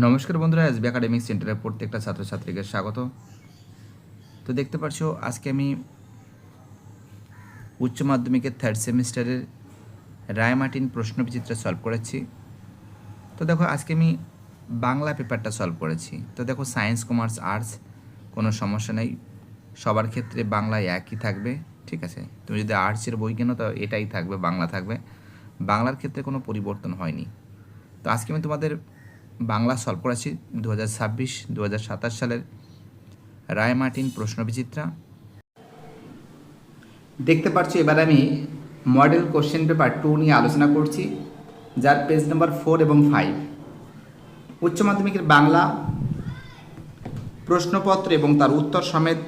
নমস্কার বন্ধুরা, SB academic সেন্টারের প্রত্যেকটা ছাত্রছাত্রীকে স্বাগত। তো দেখতে পাচ্ছ আজকে আমি উচ্চ মাধ্যমিকের থার্ড সেমিস্টারের রায়মার্টিন প্রশ্নবিচিত্র সলভ করেছি। তো দেখো আজকে আমি বাংলা পেপারটা সলভ করেছি। তো দেখো সায়েন্স, কমার্স, আর্টস কোনো সমস্যা নেই, সবার ক্ষেত্রে বাংলায় একই থাকবে। ঠিক আছে, তুমি যদি আর্টসের বই কেনো তো এটাই থাকবে, বাংলা থাকবে, বাংলার ক্ষেত্রে কোনো পরিবর্তন হয়নি। তো আজকে আমি তোমাদের বাংলা সলভ করেছি 2026-2027 সালের রায়মার্টিন প্রশ্নবিচিত্রা। দেখতে পাচ্ছ এবার আমি মডেল কোশ্চেন পেপার 2 নিয়ে আলোচনা করছি, যার পেজ নাম্বার 4 এবং 5। উচ্চ মাধ্যমিকের বাংলা প্রশ্নপত্র এবং তার উত্তর সমেত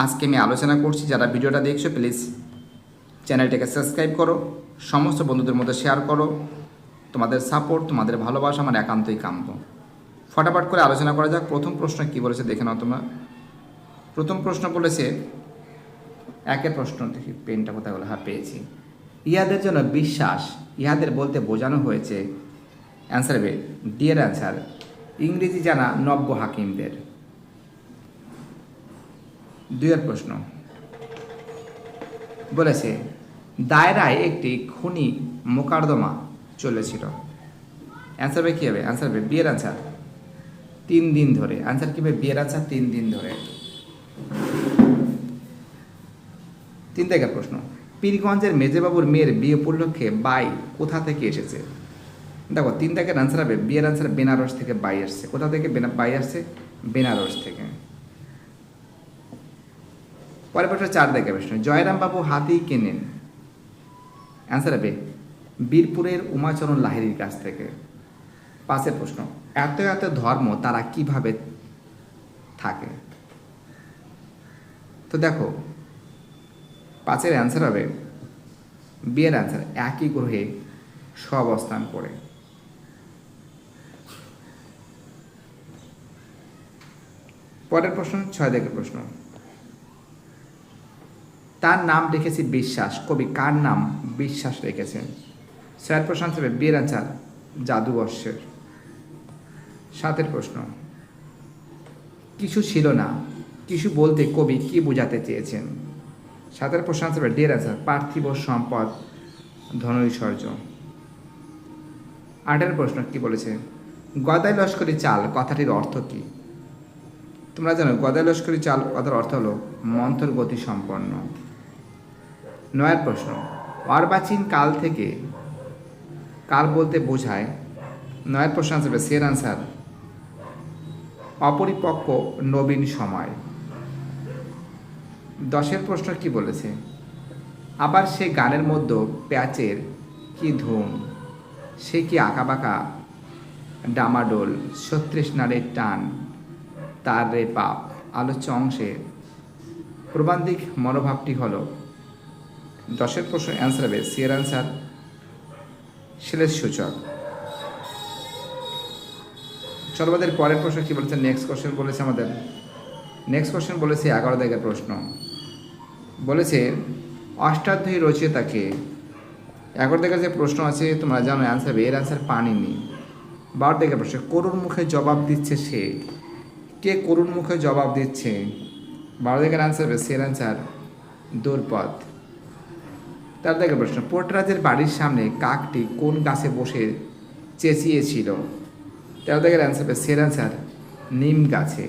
আজকে আমি আলোচনা করছি। যারা ভিডিওটা দেখছো প্লিজ চ্যানেলটাকে সাবস্ক্রাইব করো, সমস্ত বন্ধুদের মধ্যে শেয়ার করো। তোমাদের সাপোর্ট, তোমাদের ভালোবাসা আমার একান্তই কাম্য। ফটাফট করে আলোচনা করা যাক। প্রথম প্রশ্ন কি বলেছে দেখে নাও তোমরা। প্রথম প্রশ্ন বলেছে, একের প্রশ্ন দেখি পেনটা কোথায় গেল, হ্যাঁ পেয়েছি। ইহাদের জন্য বিশ্বাস, ইহাদের বলতে বোঝানো হয়েছে, অ্যান্সার হবে ডি এর অ্যান্সার ইংরেজি জানা নব্য হাকিমদের। দুইয়ের প্রশ্ন বলেছে দায়রায় একটি খুনি মোকদ্দমা চলেছিল, অ্যান্সার হবে কী হবে? অ্যান্সার হবে বি এর অ্যান্সার 3 দিন ধরে। অ্যান্সার কী হবে? বি এর অ্যান্সার 3 দিন ধরে। 3 থেকে প্রশ্ন, পীরগঞ্জের মেজবাবুর মেয়ের বিয়ে উপলক্ষে বাই কোথা থেকে এসেছে? দেখো 3 থেকে অ্যান্সার হবে বি এর অ্যান্সার বেনারস থেকে বাই আসছে। কোথা থেকে বাই আসছে? বেনারস থেকে। পরের প্রশ্ন 4 থেকে প্রশ্ন, জয়রামবাবু হাতি কেনেন, অ্যান্সার হবে বীরপুরের উমাচরণ লাহিড়ীর কাছ থেকে। 5 প্রশ্ন, এত এত ধর্ম তারা কিভাবে থাকে? তো দেখো 5 অ্যান্সার হবে বি এর অ্যান্সার একই গ্রহে সহাবস্থান করে। পরের প্রশ্ন 6 থেকে প্রশ্ন, তার নাম রেখেছি বিশ্বাস, কবি কার নাম বিশ্বাস রেখেছেন? 6 প্রশ্ন হবে বি এর অ্যান্সার জাদুবর্ষের। 7 প্রশ্ন, কিছু ছিল না, কিছু বলতে কবি কি বোঝাতে চেয়েছেন? 7 প্রশ্ন হবে ডি এর অ্যান্সার পার্থিব সম্পদ ধনৈশ্বর্য। 8 প্রশ্ন কি বলেছে? গদাই লস্করি চাল কথাটির অর্থ কি? তোমরা জানো গদাই লস্করি চাল কথার অর্থ হলো মন্থর গতি সম্পন্ন। 9 প্রশ্ন, অর্বাচীন কাল থেকে কাল বলতে বোঝায়? 9 প্রশ্ন হবে সি এর অ্যান্সার অপরিপক্ক নবীন সময়। 10 প্রশ্ন কি বলেছে? আবার সে গানের মধ্যে প্যাচের কি ধুম, সে কি আঁকাবাঁকা ডামাডোল, 36 নারীর টান, তার রে পাপ। আলোচ্য অংশে প্রবান্ধিক মনোভাবটি হলো। 10 প্রশ্ন অ্যান্সার হবে সি এর অ্যান্সার শ্লেষ সূচক। চলো আমাদের পরের প্রশ্ন কি বলেছে? নেক্সট কোশ্চেন বলেছে আমাদের, নেক্সট কোশ্চেন বলেছে 11 থেকে প্রশ্ন বলেছে অষ্টাধ্যায়ী রচয়িতাকে। 11 থেকে যে প্রশ্ন আছে তোমরা জানো অ্যান্সার হবে এর অ্যান্সার পানিনি। 12 থেকে প্রশ্ন, করুণ মুখে জবাব দিচ্ছে সে, কে করুণ মুখে জবাব দিচ্ছে? 12 থেকে অ্যান্সার হবে সি এর অ্যান্সার দুর্পদ। 13 থেকে প্রশ্ন, পোর্টরাজের বাড়ির সামনে কাকটি কোন গাছে বসে চেঁচিয়েছিল? 13 থেকে অ্যান্সার হবে সি এর অ্যান্সার নিম গাছে।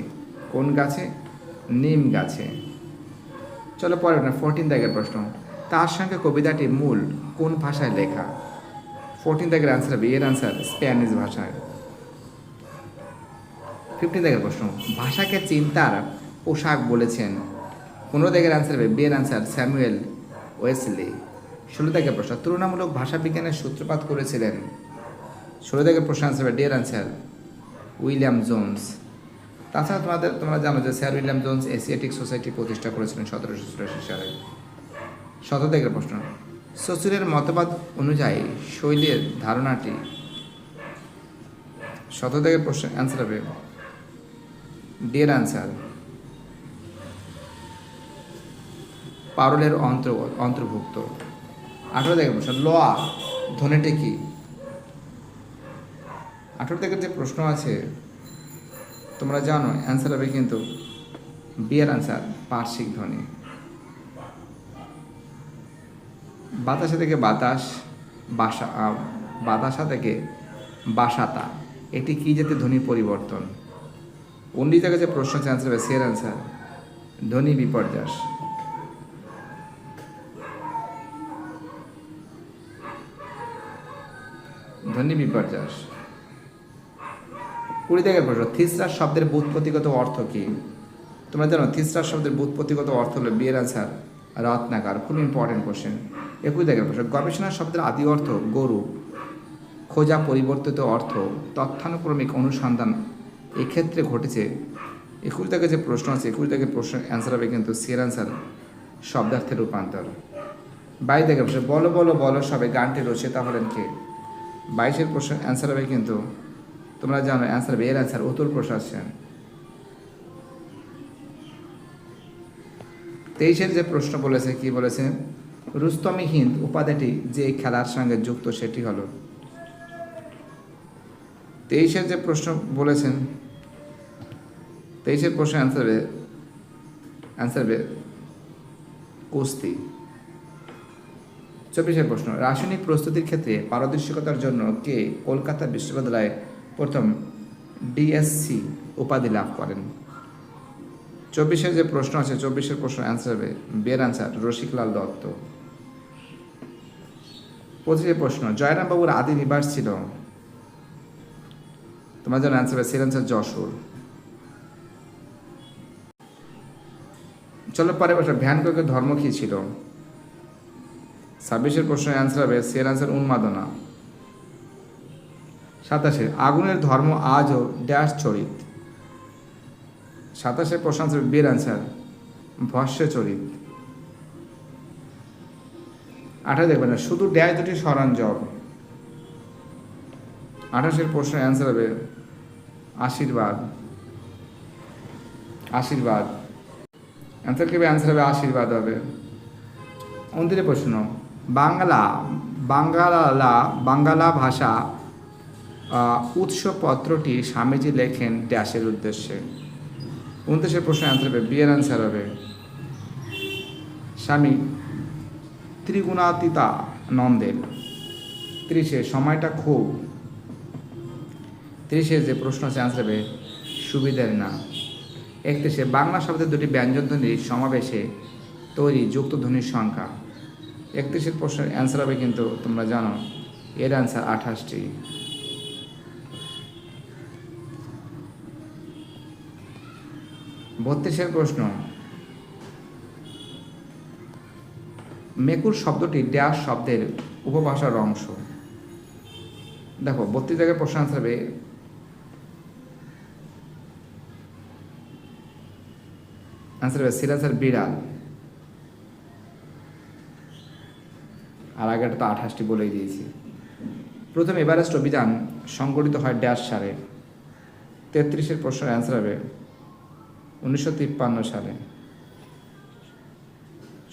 কোন গাছে? নিম গাছে। চলো পরে 14 থেকে প্রশ্ন, তার সঙ্গে কবিতাটি মূল কোন ভাষায় লেখা? 14 থেকে অ্যান্সার হবে এর অ্যান্সার স্প্যানিশ ভাষায়। 15 থেকে প্রশ্ন, ভাষাকে চিন্তার পোশাক বলেছেন? 15 থেকে অ্যান্সার হবে বি এর অ্যান্সার স্যামুয়েল ওয়েসলি। 16 থেকে প্রশ্ন, তুলনামূলক ভাষা বিজ্ঞানের সূত্রপাত করেছিলেন? 16 থেকে প্রশ্ন অ্যান্সার হবে ডি এর অ্যান্সার উইলিয়াম জোন্স। তাছাড়া তোমরা জানো যে sir William Jones Asiatic society প্রতিষ্ঠা করেছিলেন 1784 সালে। 17 থেকে প্রশ্ন, শ্বশুরের মতবাদ অনুযায়ী শৈলের ধারণাটি? 17 থেকে প্রশ্ন অ্যান্সার হবে ডি এর অ্যান্সার পারলের অন্তর্ভুক্ত। 18 থেকে প্রশ্ন, ল ধ্বনিটি কি? 18 থেকে যে প্রশ্ন আছে তোমরা জানো অ্যান্সার হবে কিন্তু বিয়ের অ্যান্সার পার্শ্বিক ধ্বনি। বাতাসা থেকে বাতাস, বাতাসা থেকে বাসাতা, এটি কী জাতীয় ধ্বনি পরিবর্তন? 19 জায়গায় যে প্রশ্ন আছে অ্যান্সার হবে সের অ্যান্সার ধ্বনি বিপর্যাস। ধ্বনি বিপর্যাস। 20 জায়গায় প্রশ্ন থিসরাস শব্দের ব্যুৎপত্তিগত অর্থ কী? তোমরা জানো থিসরাস শব্দের ব্যুৎপত্তিগত অর্থ হলো বিয়ের অ্যান্সার রত্নাকার। খুব ইম্পর্টেন্ট কোশ্চেন। 21 জায়গায় প্রশ্ন গবেষণা শব্দের আদি অর্থ গরু, খোঁজা পরিবর্তিত অর্থ তথ্যানুক্রমিক অনুসন্ধান এক্ষেত্রে ঘটেছে। 21 জায়গায় যে প্রশ্ন আছে 21 জায়গায় প্রশ্ন অ্যান্সার হবে কিন্তু সির অ্যান্সার শব্দার্থের রূপান্তর। 22 জায়গায় প্রশ্ন বলো বলো বলো সবে গানটি রচয়িতা হলেন কে? 22-এর প্রশ্ন অ্যান্সার হবে কিন্তু তোমরা জানো অ্যান্সার হবে এর অ্যান্সার অতুল প্রসাদ সেন। 23-এর যে প্রশ্ন বলেছে কি বলেছে রুস্তমি হিন্দ উপাধিটি যে খেলার সঙ্গে যুক্ত সেটি হলো। 23-এর যে প্রশ্ন বলেছেন 23-এর প্রশ্ন অ্যান্সার হবে কুস্তি। 24-এর প্রশ্ন রাসায়নিক প্রস্তুতির ক্ষেত্রে পারদর্শিকতার জন্য কে কলকাতা বিশ্ববিদ্যালয়ে প্রথম ডিএসসি উপাধি লাভ করেন? 24-এর যে প্রশ্ন আছে 24-এর প্রশ্ন অ্যান্সার হবে বের অ্যান্সার রসিকলাল দত্ত। 25-এর প্রশ্ন জয়রামবাবুর আদি নিবাস ছিল, তোমার জন্য অ্যান্সার হবে সের অ্যান্সার যশোর। চলো পরে প্রশ্ন ভ্যানগহের ধর্ম কী ছিল? 26-এর প্রশ্ন অ্যান্সার হবে সের অ্যান্সার উন্মাদনা। 27-এ আগুনের ধর্ম আজও ড্যাশ চরিত। 27-এর প্রশ্ন অ্যান্সার বের অ্যান্সার ভস্য চরিত। 28 দেখবেন না শুধু ড্যাশ দুটি সরঞ্জম। 28-এর প্রশ্ন অ্যান্সার হবে আশীর্বাদ। আশীর্বাদ অ্যান্সার কি হবে? অ্যান্সার হবে আশীর্বাদ হবে। 29-এর প্রশ্ন বাঙ্গালা ভাষা উৎসপত্রটি স্বামীজি লেখেন ড্যাশের উদ্দেশ্যে। 29-এর প্রশ্ন অ্যান্সার হবে বিয়ের অ্যান্সার হবে স্বামী ত্রিগুণাতীতানন্দের। 30-এ সময়টা খুব। 30-এর যে প্রশ্ন আছে অ্যান্সার হবে সুবিধের না। 31-এ বাংলা শব্দের দুটি ব্যঞ্জন ধ্বনির সমাবেশে তৈরি যুক্ত ধ্বনির সংখ্যা। 31-এর প্রশ্নের অ্যান্সার হবে কিন্তু তোমরা জানো এর অ্যান্সার 28টি। 32-এর প্রশ্ন মেকুর শব্দটি ড্যাশ শব্দের উপভাষার অংশ। দেখো 32 জায়গায় প্রশ্ন অ্যান্সার হবে সির অ্যান্সার বিড়াল। আর আগেটা তো 28টি বলেই দিয়েছি। প্রথম এভারেস্ট অভিযান সংগঠিত হয় ড্যাশ সালে। 33-এর প্রশ্নের অ্যান্সার হবে 1953 সালে।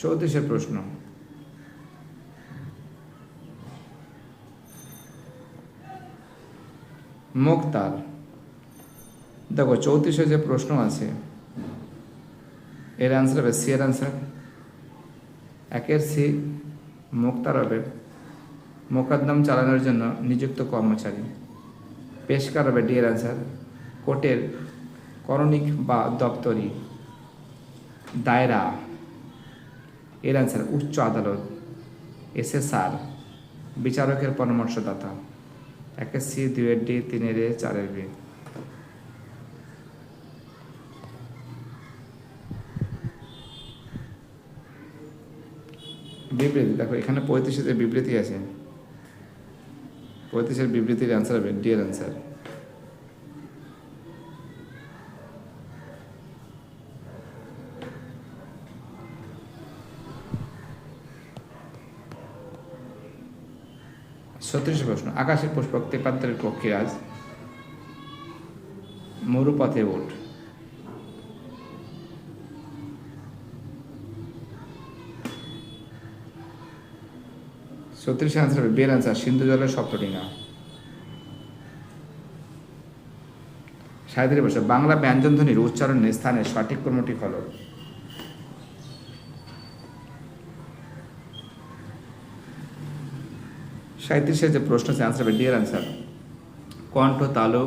34-এর প্রশ্ন মুক্তার। দেখো 34-এর যে প্রশ্ন আছে এর অ্যান্সার হবে সি এর অ্যান্সার 1-এর সি। মুক্তার হবে মোকদ্দম চালানোর জন্য নিযুক্ত কর্মচারী। পেশকার হবে ডি এর অ্যান্সার কোর্টের করণিক বা দপ্তরি। দায়রা এর অ্যান্সার উচ্চ আদালত। এসএসআর বিচারকের পরামর্শদাতা। 1-এর সি 2-এর ডি 3-এর এ 4-এর বি। বিবৃতি দেখো এখানে 35-এর বিবৃতি আছে 35-এর বিবৃতির অ্যান্সার হবে ডি এর অ্যান্সার। প্রশ্ন আকাশের পুষ্পক তেপান্তরের পক্ষীরাজ মরুপথে ওঠ। 36 আনসার হবে বের আনসার সিন্ধু জলের সপ্তডিঙা। সাঁইত্রিশ প্রশ্ন, বাংলা ব্যঞ্জনধ্বনির উচ্চারণের স্থানের সঠিক ক্রমটি হলো। সাঁইত্রিশের যে প্রশ্ন আছে আনসার হবে ডি এর আনসার কণ্ঠ, তালু,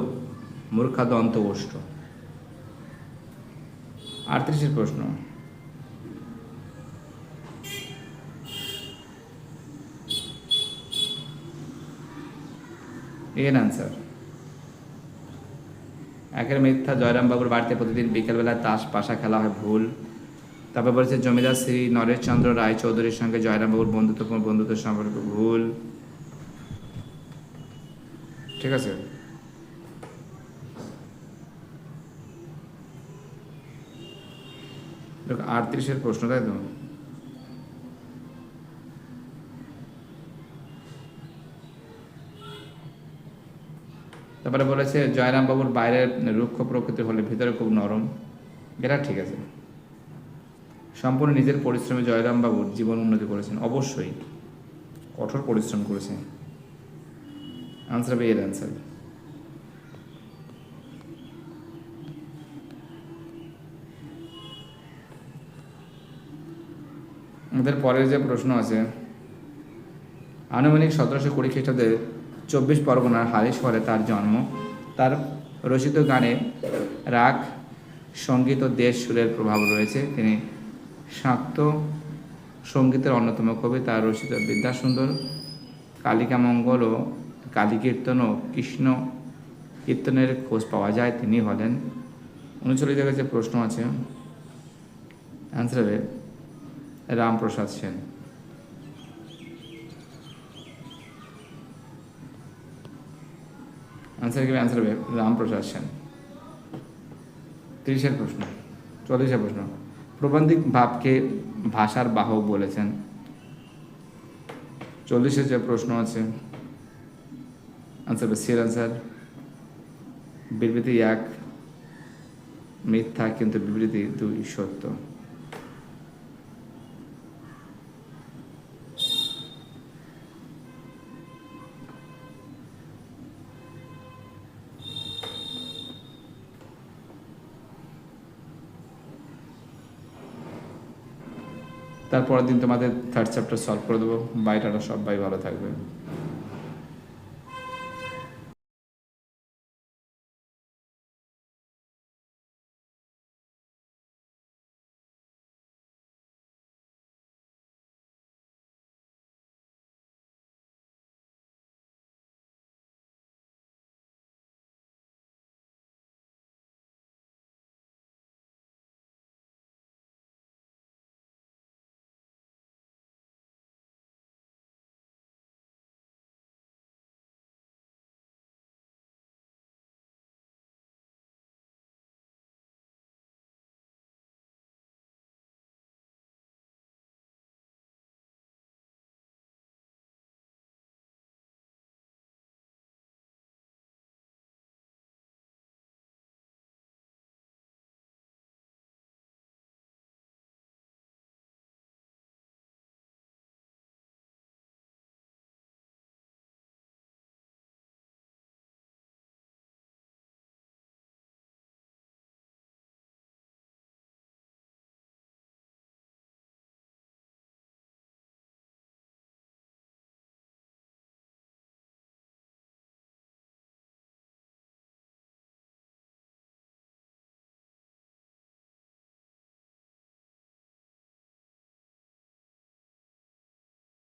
মূর্ধা, দন্ত, ওষ্ঠ। 38 প্রশ্ন, এর আনসার একের মিথ্যা, জয়রামবাবুর বাড়িতে প্রতিদিন বিকেলবেলা তাস পাশা খেলা হয়, ভুল। তারপর বলেছে জমিদার শ্রী নরেশচন্দ্র রায় চৌধুরীর সঙ্গে জয়রামবাবুর বন্ধুত্বপূর্ণ বন্ধুত্বের সম্পর্ক, ভুল। ঠিক আছে, দেখো 38-এর প্রশ্ন, তাই তো? তারপরে বলেছে জয়রামবাবুর বাইরের রুক্ষ প্রকৃতি হলে ভিতরে খুব নরম, এটা ঠিক আছে। সম্পূর্ণ নিজের পরিশ্রমে জয়রামবাবুর জীবন উন্নতি করেছেন, অবশ্যই কঠোর পরিশ্রম করেছেন। আনসার হবে এর আনসার। আমাদের পরের যে প্রশ্ন আছে, আনুমানিক 1720 খ্রিস্টাব্দে 24 পরগনার হালি শহরে তার জন্ম। তার রচিত গানে রাগ, সঙ্গীত ও দেশ সুরের প্রভাব রয়েছে। তিনি শাক্ত সঙ্গীতের অন্যতম কবি। তার রচিত বিদ্যাসুন্দর, কালিকামঙ্গল ও কালীকীর্তন ও কৃষ্ণ কীর্তনের খোঁজ পাওয়া যায়। তিনি হলেন। 39 জায়গায় যে প্রশ্ন আছে অ্যান্সার হবে রামপ্রসাদ সেন। অ্যান্সার হবে রামপ্রসাদ সেন। 30-এর প্রশ্ন, 40-এর প্রশ্ন, প্রবন্ধিক ভাবকে ভাষার বাহক বলেছেন। 40-এর যে প্রশ্ন আছে আনসার হবে সি এর আনসার বিবৃতি 1 মিথ্যা কিন্তু বিবৃতি 2 সত্য। তারপরের দিন তোমাদের 3rd চ্যাপ্টার সলভ করে দেবো। বাই টাটা, সবাই ভালো থাকবে।